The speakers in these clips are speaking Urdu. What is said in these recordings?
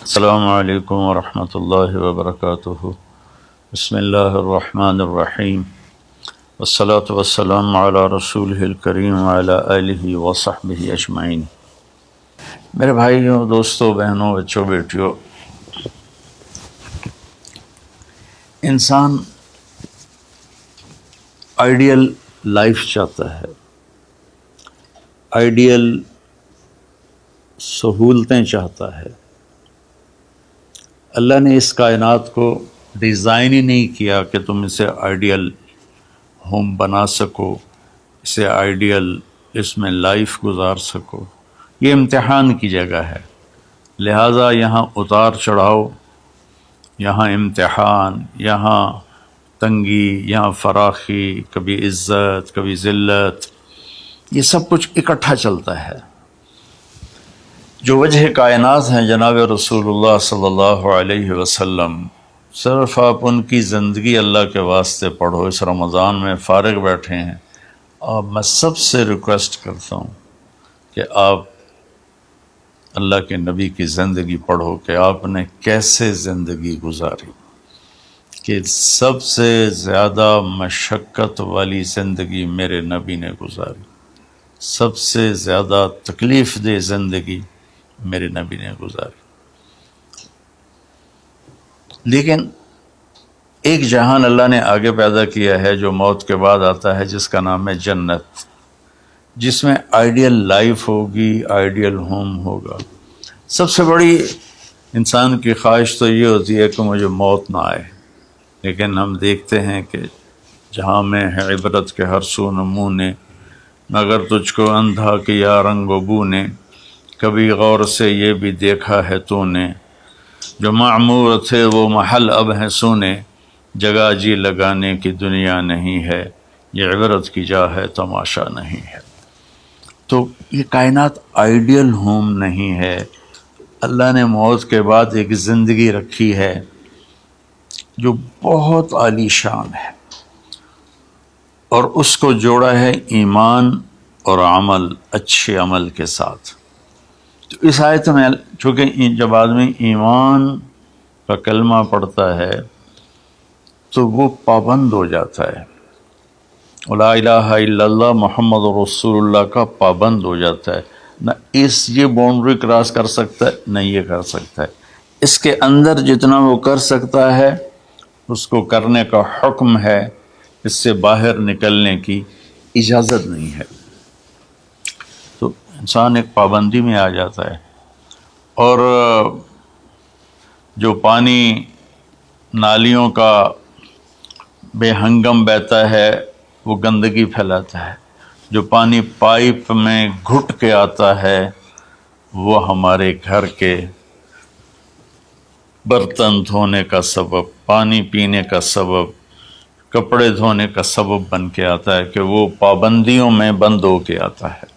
السلام علیکم ورحمۃ اللہ وبرکاتہ۔ بسم اللہ الرحمن الرحیم، والصلاة والسلام علی رسولہ الکریم وعلی آلہ وصحبہ اجمعین۔ میرے بھائیوں، دوستوں، بہنوں، بچوں، بیٹیوں، انسان آئیڈیل لائف چاہتا ہے، آئیڈیل سہولتیں چاہتا ہے۔ اللہ نے اس کائنات کو ڈیزائن ہی نہیں کیا کہ تم اسے آئیڈیل ہوم بنا سکو، اسے آئیڈیل اس میں لائف گزار سکو۔ یہ امتحان کی جگہ ہے، لہٰذا یہاں اتار چڑھاؤ، یہاں امتحان، یہاں تنگی، یہاں فراخی، کبھی عزت، کبھی ذلت، یہ سب کچھ اکٹھا چلتا ہے۔ جو وجہ کائنات ہیں جناب رسول اللہ صلی اللہ علیہ وسلم، صرف آپ ان کی زندگی اللہ کے واسطے پڑھو۔ اس رمضان میں فارغ بیٹھے ہیں، اور میں سب سے ریکویسٹ کرتا ہوں کہ آپ اللہ کے نبی کی زندگی پڑھو کہ آپ نے کیسے زندگی گزاری، کہ سب سے زیادہ مشقت والی زندگی میرے نبی نے گزاری، سب سے زیادہ تکلیف دہ زندگی میرے نبی نے گزاری۔ لیکن ایک جہان اللہ نے آگے پیدا کیا ہے جو موت کے بعد آتا ہے، جس کا نام ہے جنت، جس میں آئیڈیل لائف ہوگی، آئیڈیل ہوم ہوگا۔ سب سے بڑی انسان کی خواہش تو یہ ہوتی ہے کہ مجھے موت نہ آئے، لیکن ہم دیکھتے ہیں کہ جہاں میں ہے عبرت کے ہر سو نمونے، مگر تجھ کو اندھا کیا رنگ و بو نے، کبھی غور سے یہ بھی دیکھا ہے تو نے، جو معمور تھے وہ محل اب ہیں سونے، جگہ جی لگانے کی دنیا نہیں ہے، یہ عبرت کی جا ہے تماشا نہیں ہے۔ تو یہ کائنات آئیڈیل ہوم نہیں ہے۔ اللہ نے موت کے بعد ایک زندگی رکھی ہے جو بہت عالی شان ہے، اور اس کو جوڑا ہے ایمان اور عمل، اچھے عمل کے ساتھ۔ تو اس آیت میں چونکہ جب آدمی ایمان کا کلمہ پڑھتا ہے تو وہ پابند ہو جاتا ہے، لا الہ الا اللہ محمد رسول اللہ کا پابند ہو جاتا ہے، نہ یہ باؤنڈری کراس کر سکتا ہے، نہ یہ کر سکتا ہے۔ اس کے اندر جتنا وہ کر سکتا ہے اس کو کرنے کا حکم ہے، اس سے باہر نکلنے کی اجازت نہیں ہے۔ تو انسان ایک پابندی میں آ جاتا ہے، اور جو پانی نالیوں کا بے ہنگم بہتا ہے وہ گندگی پھیلاتا ہے، جو پانی پائپ میں گھٹ کے آتا ہے وہ ہمارے گھر کے برتن دھونے کا سبب، پانی پینے کا سبب، کپڑے دھونے کا سبب بن کے آتا ہے، کہ وہ پابندیوں میں بند ہو کے آتا ہے۔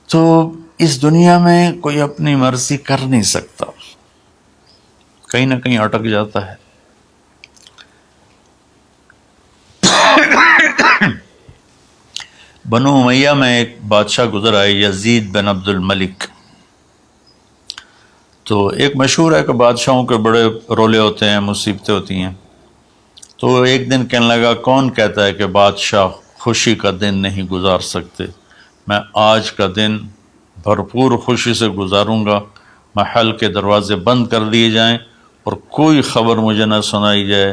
تو اس دنیا میں کوئی اپنی مرضی کر نہیں سکتا، کہیں نہ کہیں اٹک جاتا ہے۔ بنو امیہ میں ایک بادشاہ گزر آئے، یزید بن عبد الملک۔ تو ایک مشہور ہے کہ بادشاہوں کے بڑے رولے ہوتے ہیں، مصیبتیں ہوتی ہیں۔ تو ایک دن کہنے لگا، کون کہتا ہے کہ بادشاہ خوشی کا دن نہیں گزار سکتے؟ میں آج کا دن بھرپور خوشی سے گزاروں گا، محل کے دروازے بند کر دیے جائیں اور کوئی خبر مجھے نہ سنائی جائے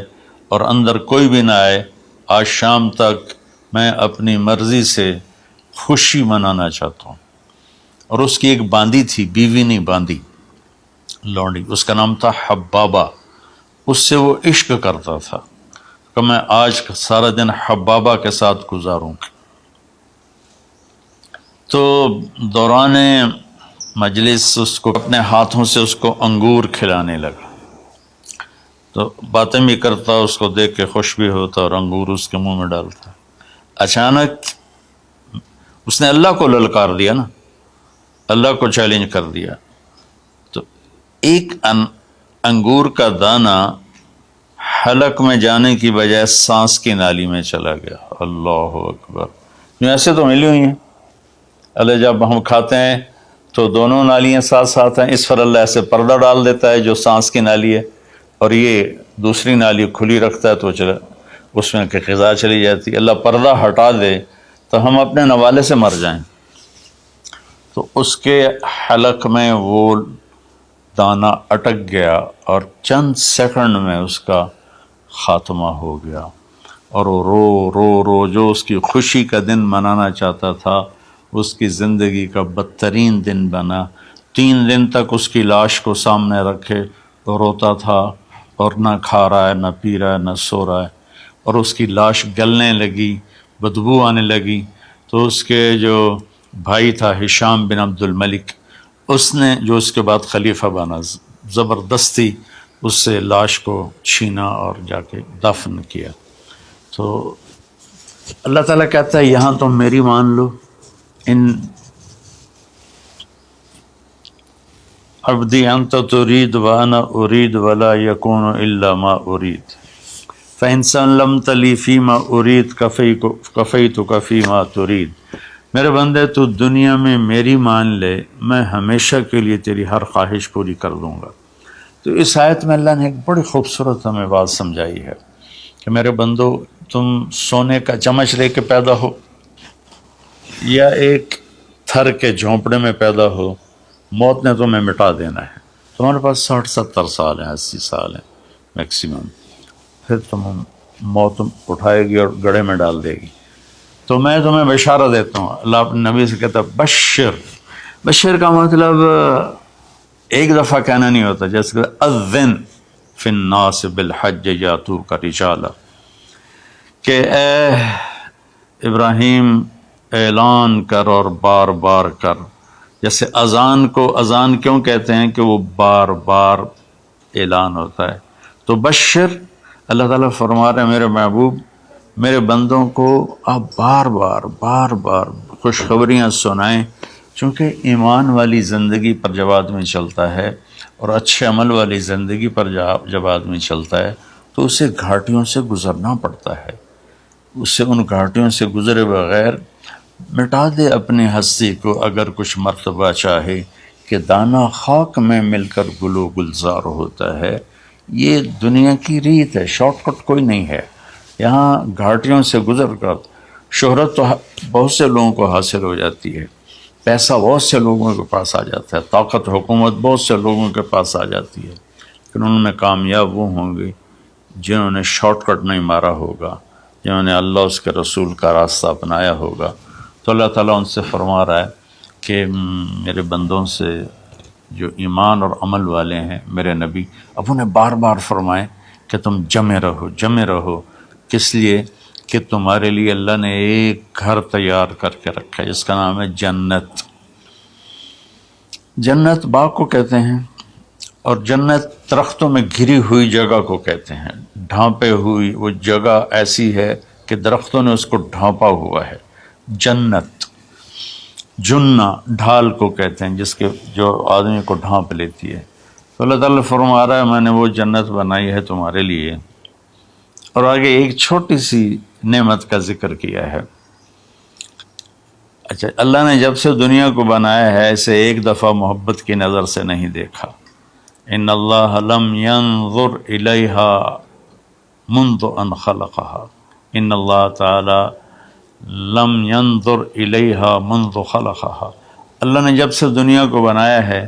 اور اندر کوئی بھی نہ آئے۔ آج شام تک میں اپنی مرضی سے خوشی منانا چاہتا ہوں۔ اور اس کی ایک باندی تھی، بیوی نہیں باندی، لونڈی، اس کا نام تھا حبابہ۔ اس سے وہ عشق کرتا تھا کہ میں آج سارا دن حبابہ کے ساتھ گزاروں گا۔ تو دوران مجلس اس کو اپنے ہاتھوں سے اس کو انگور کھلانے لگا، تو باتیں بھی کرتا، اس کو دیکھ کے خوش بھی ہوتا اور انگور اس کے منہ میں ڈالتا۔ اچانک اس نے اللہ کو للکار دیا نا، اللہ کو چیلنج کر دیا، تو ایک انگور کا دانہ حلق میں جانے کی بجائے سانس کی نالی میں چلا گیا۔ اللہ اکبر! ایسے تو ملی ہوئی ہیں، اللہ جب ہم کھاتے ہیں تو دونوں نالیاں ساتھ ساتھ ہیں، اس پر اللہ ایسے پردہ ڈال دیتا ہے جو سانس کی نالی ہے، اور یہ دوسری نالی کھلی رکھتا ہے تو چلا اس میں کہ غذا چلی جاتی ہے۔ اللہ پردہ ہٹا دے تو ہم اپنے نوالے سے مر جائیں، تو اس کے حلق میں وہ دانہ اٹک گیا اور چند سیکنڈ میں اس کا خاتمہ ہو گیا، اور وہ رو رو رو جو اس کی خوشی کا دن منانا چاہتا تھا اس کی زندگی کا بدترین دن بنا۔ 3 دن تک اس کی لاش کو سامنے رکھے تو روتا تھا، اور نہ کھا رہا ہے، نہ پی رہا ہے، نہ سو رہا ہے، اور اس کی لاش گلنے لگی، بدبو آنے لگی۔ تو اس کے جو بھائی تھا ہشام بن عبد الملک، اس نے جو اس کے بعد خلیفہ بنا، زبردستی اس سے لاش کو چھینا اور جا کے دفن کیا۔ تو اللہ تعالیٰ کہتا ہے یہاں تم میری مان لو، ان عبدی انت ترید وانا ارید ولا یکون الا ما ارید فإن سلمت لی فیما ارید کفیتک فیما ترید۔ میرے بندے تو دنیا میں میری مان لے، میں ہمیشہ کے لیے تیری ہر خواہش پوری کر دوں گا۔ تو اس آیت میں اللہ نے ایک بڑی خوبصورت ہمیں بات سمجھائی ہے کہ میرے بندو، تم سونے کا چمچ لے کے پیدا ہو یا ایک تھر کے جھونپڑے میں پیدا ہو، موت نے تمہیں مٹا دینا ہے۔ تمہارے پاس 60-70 سال ہیں، 80 سال ہیں میکسیمم، پھر موت اٹھائے گی اور گڑھے میں ڈال دے گی۔ تو میں تمہیں بشارہ دیتا ہوں، اللہ اپنے نبی سے کہتا ہے بشر کا مطلب ایک دفعہ کہنا نہیں ہوتا، جیسے کہ اذن فی الناس بالحج یاتوک رجالا، کہ اے ابراہیم اعلان کر اور بار بار کر۔ جیسے اذان کو اذان کیوں کہتے ہیں کہ وہ بار بار اعلان ہوتا ہے، تو بشر، اللہ تعالیٰ فرما رہے ہیں میرے محبوب، میرے بندوں کو آپ بار بار خوشخبریاں سنائیں، چونکہ ایمان والی زندگی پر جب آدمی چلتا ہے اور اچھے عمل والی زندگی پر جب آدمی چلتا ہے تو اسے گھاٹیوں سے گزرنا پڑتا ہے، اسے ان گھاٹیوں سے گزرے بغیر مٹا دے اپنی ہستی کو اگر کچھ مرتبہ چاہے کہ دانہ خاک میں مل کر گل و گلزار ہوتا ہے۔ یہ دنیا کی ریت ہے، شارٹ کٹ کوئی نہیں ہے۔ یہاں گھاٹیوں سے گزر کر شہرت تو بہت سے لوگوں کو حاصل ہو جاتی ہے، پیسہ بہت سے لوگوں کے پاس آ جاتا ہے، طاقت حکومت بہت سے لوگوں کے پاس آ جاتی ہے، لیکن ان میں کامیاب وہ ہوں گے جنہوں نے شارٹ کٹ نہیں مارا ہوگا، جنہوں نے اللہ اس کے رسول کا راستہ اپنایا ہوگا۔ تو اللہ تعالیٰ ان سے فرما رہا ہے کہ میرے بندوں سے جو ایمان اور عمل والے ہیں، میرے نبی اب انہیں بار بار فرمائیں کہ تم جمے رہو، کس لیے کہ تمہارے لیے اللہ نے ایک گھر تیار کر کے رکھا ہے جس کا نام ہے جنت۔ جنت باغ کو کہتے ہیں، اور جنت درختوں میں گھری ہوئی جگہ کو کہتے ہیں، ڈھانپے ہوئی وہ جگہ ایسی ہے کہ درختوں نے اس کو ڈھانپا ہوا ہے۔ جنت جنہ ڈھال کو کہتے ہیں جس کے جو آدمی کو ڈھانپ لیتی ہے۔ تو اللہ تعالیٰ فرما رہا ہے میں نے وہ جنت بنائی ہے تمہارے لیے، اور آگے ایک چھوٹی سی نعمت کا ذکر کیا ہے۔ اچھا، اللہ نے جب سے دنیا کو بنایا ہے اسے ایک دفعہ محبت کی نظر سے نہیں دیکھا۔ ان اللہ لم ينظر الیہا منذ ان خلقها، ان اللہ تعالی لم ينظر الیہا منذ خلقها، اللہ نے جب سے دنیا کو بنایا ہے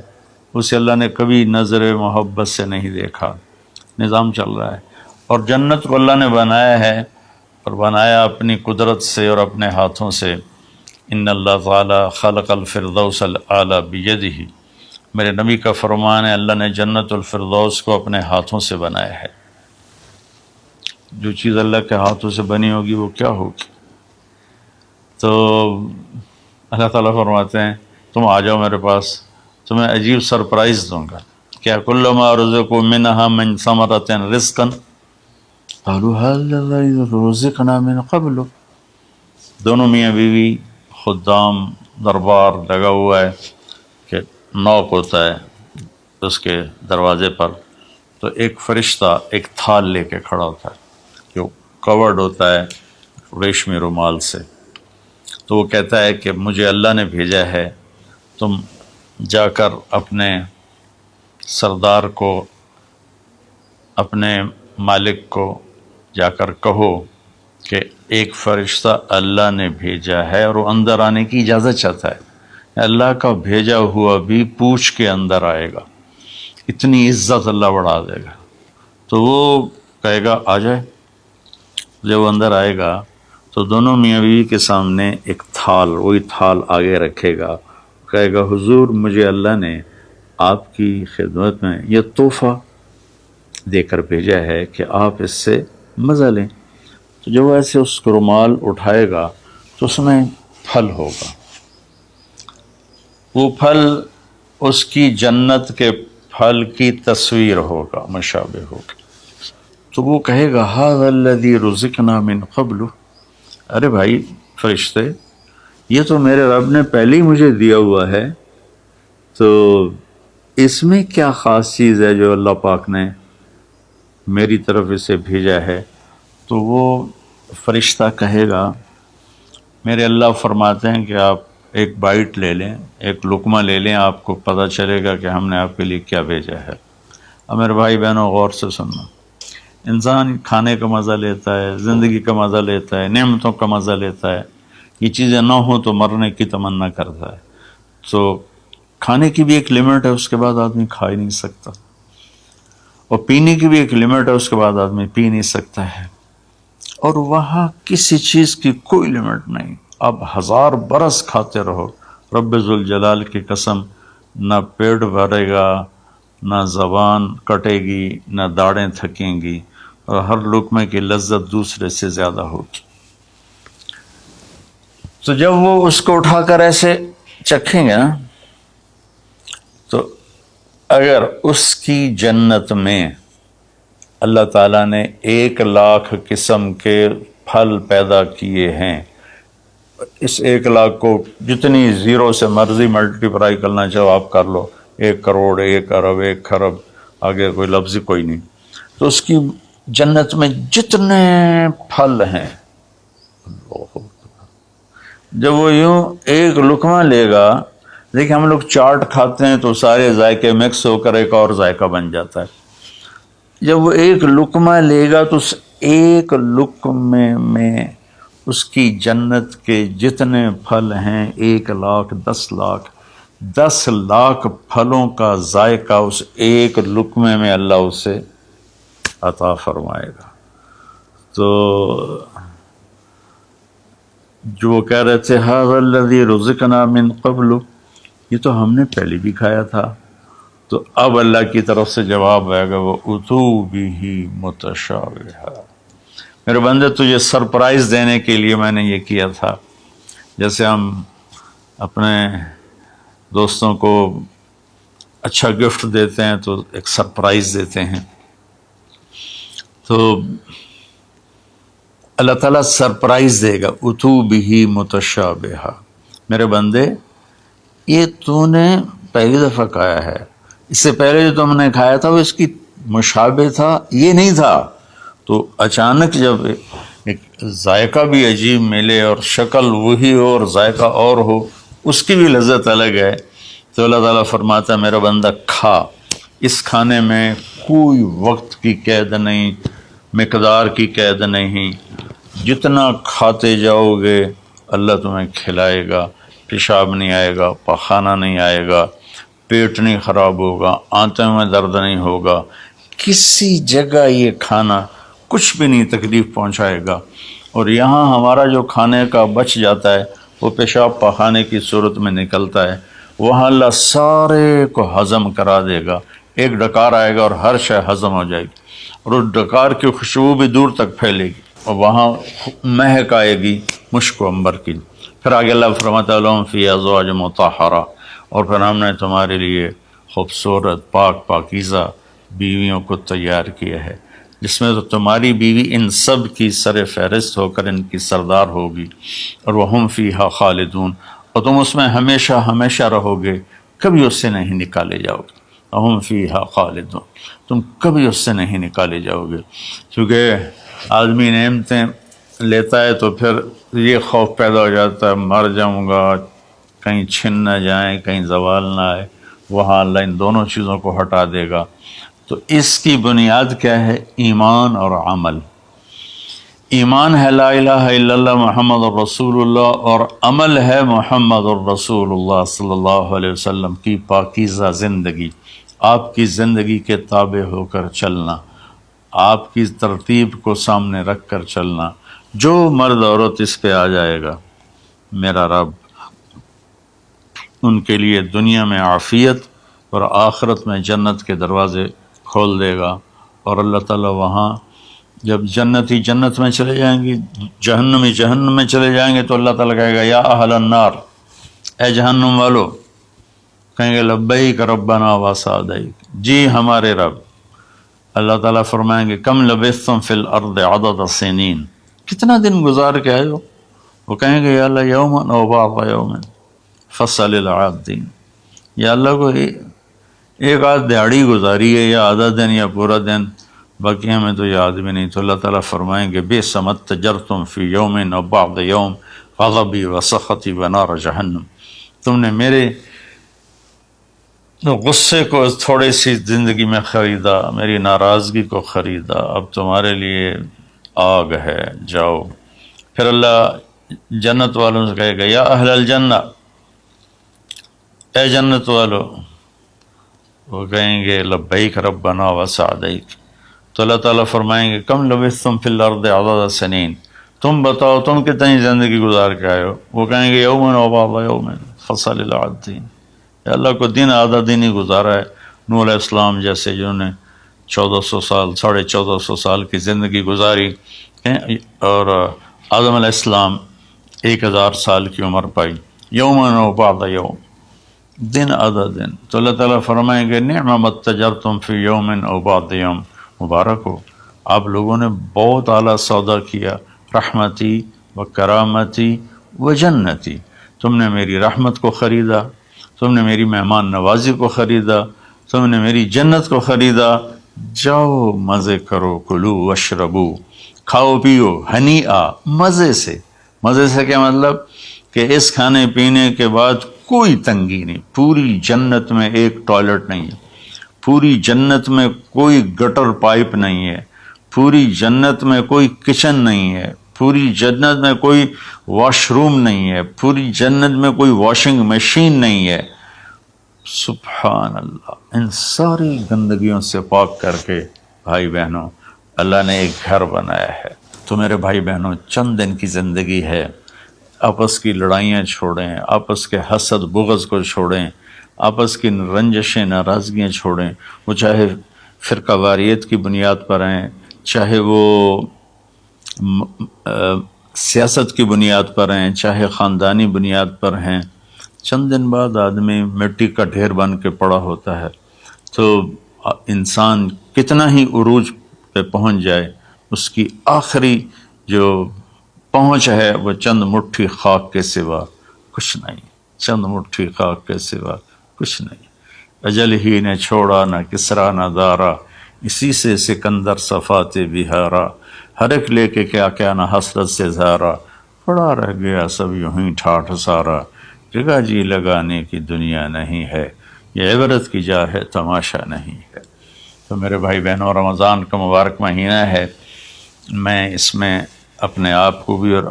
اسے اللہ نے کبھی نظر محبت سے نہیں دیکھا۔ نظام چل رہا ہے، اور جنت کو اللہ نے بنایا ہے، اور بنایا اپنی قدرت سے اور اپنے ہاتھوں سے۔ ان اللہ تعالی خلق الفردوس الاعلی بیدہ، میرے نبی کا فرمان ہے اللہ نے جنت الفردوس کو اپنے ہاتھوں سے بنایا ہے۔ جو چیز اللہ کے ہاتھوں سے بنی ہوگی وہ کیا ہوگی؟ تو اللہ تعالیٰ فرماتے ہیں تم آ جاؤ میرے پاس، تمہیں عجیب سرپرائز دوں گا۔ کیا کلما رزقوا منہا من ثمرۃ رزقا قالوا هذا الذی رزقنا من قبل، دونوں میاں بیوی، خدام، دربار لگا ہوا ہے کہ نوک ہوتا ہے اس کے دروازے پر، تو ایک فرشتہ ایک تھال لے کے کھڑا ہوتا ہے جو کورڈ ہوتا ہے ریشمی رومال سے، تو وہ کہتا ہے کہ مجھے اللہ نے بھیجا ہے، تم جا کر اپنے سردار کو، اپنے مالک کو جا کر کہو کہ ایک فرشتہ اللہ نے بھیجا ہے اور وہ اندر آنے کی اجازت چاہتا ہے، اللہ کا بھیجا ہوا بھی پوچھ کے اندر آئے گا، اتنی عزت اللہ بڑھا دے گا۔ تو وہ کہے گا آ جائے۔ جب وہ اندر آئے گا تو دونوں میاں بیوی کے سامنے ایک تھال، وہی تھال آگے رکھے گا، کہے گا حضور مجھے اللہ نے آپ کی خدمت میں یہ تحفہ دے کر بھیجا ہے کہ آپ اس سے مزہ لیں۔ تو جب وہ ایسے اس کو رومال اٹھائے گا تو اس میں پھل ہوگا، وہ پھل اس کی جنت کے پھل کی تصویر ہوگا، مشابہ ہوگا۔ تو وہ کہے گا ھذا الذی رزقنا من قبل، ارے بھائی فرشتے، یہ تو میرے رب نے پہلے ہی مجھے دیا ہوا ہے، تو اس میں کیا خاص چیز ہے جو اللہ پاک نے میری طرف اسے بھیجا ہے؟ تو وہ فرشتہ کہے گا میرے اللہ فرماتے ہیں کہ آپ ایک بائٹ لے لیں، ایک لقمہ لے لیں، آپ کو پتہ چلے گا کہ ہم نے آپ کے لیے کیا بھیجا ہے۔ اب میرے بھائی بہنوں غور سے سننا، انسان کھانے کا مزہ لیتا ہے، زندگی کا مزہ لیتا ہے، نعمتوں کا مزہ لیتا ہے، یہ چیزیں نہ ہوں تو مرنے کی تمنا کرتا ہے۔ تو کھانے کی بھی ایک لمٹ ہے، اس کے بعد آدمی کھا ہی نہیں سکتا، اور پینے کی بھی ایک لمٹ ہے، اس کے بعد آدمی پی نہیں سکتا ہے، اور وہاں کسی چیز کی کوئی لمٹ نہیں، اب 1000 برس کھاتے رہو، رب ذوالجلال کی قسم نہ پیٹ بھرے گا، نہ زبان کٹے گی، نہ داڑیں تھکیں گی، اور ہر لقمے کی لذت دوسرے سے زیادہ ہوگی۔ تو جب وہ اس کو اٹھا کر ایسے چکھیں گے نا، تو اگر اس کی جنت میں اللہ تعالیٰ نے 1,00,000 قسم کے پھل پیدا کیے ہیں، اس 1,00,000 کو جتنی زیرو سے مرضی ملٹیپلائی کرنا چاہو آپ کر لو، 1 کروڑ، 1 ارب، 1 خرب، آگے کوئی لفظ کوئی نہیں۔ تو اس کی جنت میں جتنے پھل ہیں، جب وہ یوں ایک لقمہ لے گا، دیکھیں ہم لوگ چاٹ کھاتے ہیں تو سارے ذائقے مکس ہو کر ایک اور ذائقہ بن جاتا ہے، جب وہ ایک لقمہ لے گا تو اس ایک لقمے میں اس کی جنت کے جتنے پھل ہیں 1,00,000، 10,00,000، 10,00,000 پھلوں کا ذائقہ اس ایک لقمے میں اللہ اسے عطا فرمائے گا۔ تو جو وہ کہہ رہے تھے ھذا الذی رزقنا من قبل، یہ تو ہم نے پہلے بھی کھایا تھا، تو اب اللہ کی طرف سے جواب آئے گا وہ اتو بہ متشابہا، میرے بندے تجھے سرپرائز دینے کے لیے میں نے یہ کیا تھا، جیسے ہم اپنے دوستوں کو اچھا گفٹ دیتے ہیں تو ایک سرپرائز دیتے ہیں، تو اللہ تعالیٰ سرپرائز دے گا اتو بہ متشابہا، میرے بندے یہ تو نے پہلی دفعہ کھایا ہے، اس سے پہلے جو تم نے کھایا تھا وہ اس کی مشابہ تھا، یہ نہیں تھا۔ تو اچانک جب ایک ذائقہ بھی عجیب ملے اور شکل وہی ہو اور ذائقہ اور ہو، اس کی بھی لذت الگ ہے، تو اللہ تعالیٰ فرماتا ہے میرا بندہ کھا، اس کھانے میں کوئی وقت کی قید نہیں، مقدار کی قید نہیں، جتنا کھاتے جاؤ گے اللہ تمہیں کھلائے گا، پیشاب نہیں آئے گا، پخانہ نہیں آئے گا، پیٹ نہیں خراب ہوگا، آنتوں میں درد نہیں ہوگا، کسی جگہ یہ کھانا کچھ بھی نہیں تکلیف پہنچائے گا، اور یہاں ہمارا جو کھانے کا بچ جاتا ہے وہ پیشاب پخانے کی صورت میں نکلتا ہے، وہاں اللہ سارے کو ہضم کرا دے گا، ایک ڈکار آئے گا اور ہر شے ہضم ہو جائے گی، اور اس ڈکار کی خوشبو بھی دور تک پھیلے گی، اور وہاں مہک آئے گی مشک و عنبر کی۔ پھر آگے اللہ فرماتا ہے لہم فیہا ازواج مطہرہ، اور پھر ہم نے تمہارے لیے خوبصورت پاک پاکیزہ بیویوں کو تیار کیا ہے، جس میں تو تمہاری بیوی ان سب کی سر فہرست ہو کر ان کی سردار ہوگی، اور وہم فیہا خالدون، اور تم اس میں ہمیشہ ہمیشہ رہو گے، کبھی اس سے نہیں نکالے جاؤ گے، وہم فیہا خالدون، تم کبھی اس سے نہیں نکالے جاؤ گے، کیونکہ آدمی نعمتیں لیتا ہے تو پھر یہ خوف پیدا ہو جاتا ہے مر جاؤں گا، کہیں چھن نہ جائیں، کہیں زوال نہ آئے، وہاں اللہ ان دونوں چیزوں کو ہٹا دے گا۔ تو اس کی بنیاد کیا ہے؟ ایمان اور عمل۔ ایمان ہے لا الہ الا اللہ محمد الرسول اللہ، اور عمل ہے محمد الرسول اللہ صلی اللہ علیہ وسلم کی پاکیزہ زندگی، آپ کی زندگی کے تابع ہو کر چلنا، آپ کی ترتیب کو سامنے رکھ کر چلنا۔ جو مرد عورت اس پہ آ جائے گا، میرا رب ان کے لیے دنیا میں عافیت اور آخرت میں جنت کے دروازے کھول دے گا۔ اور اللہ تعالیٰ وہاں جب جنتی جنت میں چلے جائیں گے، جہنمی جہنم میں چلے جائیں گے، تو اللہ تعالیٰ کہے گا یا اہل النار، اے جہنم والو، کہیں گے لبیک ربنا وسعدیک، جی ہمارے رب۔ اللہ تعالیٰ فرمائیں گے کم لبثتم فی الارض عدد سنین، کتنا دن گزار کے آئے ہو؟ وہ کہیں گے یا اللہ یوما او بعض یوم فصل العادین، یا اللہ کو ایک آدھ دیہڑی گزاری ہے، یا آدھا دن یا پورا دن، باقی ہمیں تو یاد بھی نہیں۔ تو اللہ تعالیٰ فرمائیں گے بئس ما اتجرتم فی یوم او بعض یوم غضبی وسخطی ونار جہنم، تم نے میرے غصے کو تھوڑی سی زندگی میں خریدا، میری ناراضگی کو خریدا، اب تمہارے لیے آگ ہے، جاؤ۔ پھر اللہ جنت والوں سے کہے گا یا اہل الجنہ، اے جنت والو، وہ کہیں گے لبیک ربنا وسعدیک۔ تو اللہ تعالیٰ فرمائیں گے کم لبثتم فی الارض عدد سنین، تم بتاؤ تم کتنی زندگی گزار کے آئے ہو؟ وہ کہیں گے یومن و بعض یومن فصل العادین، اللہ کو دن آدھا دن ہی گزارا ہے۔ نوح علیہ السلام جیسے جنہوں نے 1400 سال 1450 سال کی زندگی گزاری اور آدم علیہ السلام 1000 سال کی عمر پائی، یومن و بعض یوم، دن آدھا دن۔ تو اللہ تعالیٰ فرمائیں گے نعم ما اتجرتم فی یوم او بعض یوم، مبارک ہو، آپ لوگوں نے بہت اعلیٰ سودا کیا، رحمتی و کرامتی و جنتی، تم نے میری رحمت کو خریدا، تم نے میری مہمان نوازی کو خریدا، تم نے میری جنت کو خریدا، جاؤ مزے کرو، کلو واشربو، کھاؤ پیو، ہنیئا، مزے سے۔ مزے سے کیا مطلب؟ کہ اس کھانے پینے کے بعد کوئی تنگی نہیں، پوری جنت میں ایک ٹوائلٹ نہیں ہے، پوری جنت میں کوئی گٹر پائپ نہیں ہے، پوری جنت میں کوئی کچن نہیں ہے، پوری جنت میں کوئی واش روم نہیں ہے، پوری جنت میں کوئی واشنگ مشین نہیں ہے۔ سبحان اللہ، ان ساری گندگیوں سے پاک کر کے بھائی بہنوں اللہ نے ایک گھر بنایا ہے۔ تو میرے بھائی بہنوں، چند دن کی زندگی ہے، آپس کی لڑائیاں چھوڑیں، آپس کے حسد بغض کو چھوڑیں، آپس کی رنجشیں ناراضگیاں چھوڑیں، وہ چاہے فرقہ واریت کی بنیاد پر ہیں، چاہے وہ سیاست کی بنیاد پر ہیں، چاہے خاندانی بنیاد پر ہیں۔ چند دن بعد آدمی مٹی کا ڈھیر بن کے پڑا ہوتا ہے، تو انسان کتنا ہی عروج پہ پہنچ جائے، اس کی آخری جو پہنچ ہے وہ چند مٹھی خاک کے سوا کچھ نہیں، چند مٹھی خاک کے سوا کچھ نہیں۔ اجل ہی نے چھوڑا نہ کسرا نہ دارا، اسی سے سکندر صفات بہارا، ہر ایک لے کے کیا کیا نہ حسرت سے زارا، پڑا رہ گیا سب یوں ہی ٹھاٹھ سارا، جگہ جی لگانے کی دنیا نہیں ہے، یہ عبرت کی جا ہے تماشا نہیں ہے۔ تو میرے بھائی بہنوں، رمضان کا مبارک مہینہ ہے، میں اس میں اپنے آپ کو بھی اور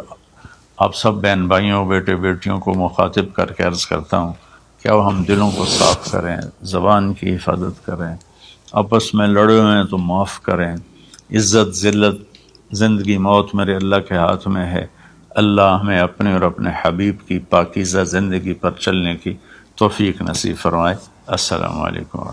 آپ سب بہن بھائیوں بیٹے بیٹیوں کو مخاطب کر کے عرض کرتا ہوں کہ اب ہم دلوں کو صاف کریں، زبان کی حفاظت کریں، آپس میں لڑے ہوئے ہیں تو معاف کریں، عزت ذلت زندگی موت میرے اللہ کے ہاتھ میں ہے۔ اللہ ہمیں اپنے اور اپنے حبیب کی پاکیزہ زندگی پر چلنے کی توفیق نصیب فرمائے۔ السلام علیکم۔